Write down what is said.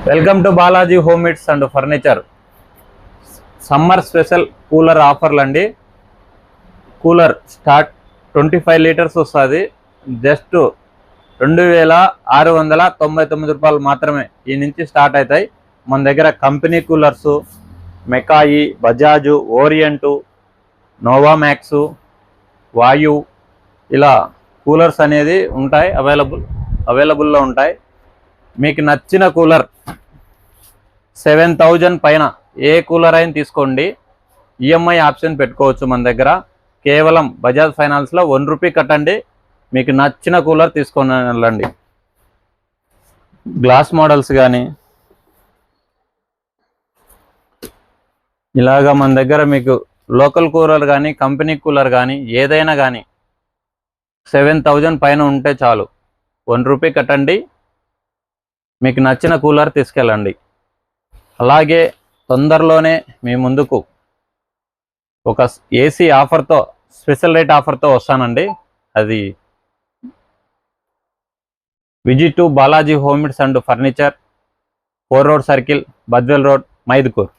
Welcome to Balaji home it's and furniture. Summer special cooler ఆఫర్లు అండి. Cooler start 25 litres వస్తుంది. Just 2699 రూపాయలు మాత్రమే ఈ నుంచి స్టార్ట్ అవుతాయి. మన దగ్గర కంపెనీ కూలర్సు, మెకాయి, బజాజు, ఓరియంటు, నోవామ్యాక్సు, వాయు ఇలా కూలర్స్ అనేది ఉంటాయి, అవైలబుల్లో ఉంటాయి. మీకు నచ్చిన కూలర్ 7000 పైన ఏ కూలర్ అయినా తీసుకోండి. ఈఎంఐ ఆప్షన్ పెట్టుకోవచ్చు. మన దగ్గర కేవలం బజాజ్ ఫైనాన్స్లో 1 రూపీ కట్టండి, మీకు నచ్చిన కూలర్ తీసుకొని వెళ్ళండి. గ్లాస్ మోడల్స్ కానీ ఇలాగా మన దగ్గర మీకు లోకల్ కూలర్ కానీ కంపెనీ కూలర్ కానీ ఏదైనా కానీ 7000 పైన ఉంటే చాలు, 1 రూపీ కట్టండి, మీకు నచ్చిన కూలర్ తీసుకెళ్ళండి. అలాగే తొందరలోనే మీ ముందుకు ఒక ఏసీ ఆఫర్తో, స్పెషల్ రేట్ ఆఫర్తో వస్తానండి. అది visit to Balaji home it's and furniture, 4 road circle, Badvel road, Mydukur.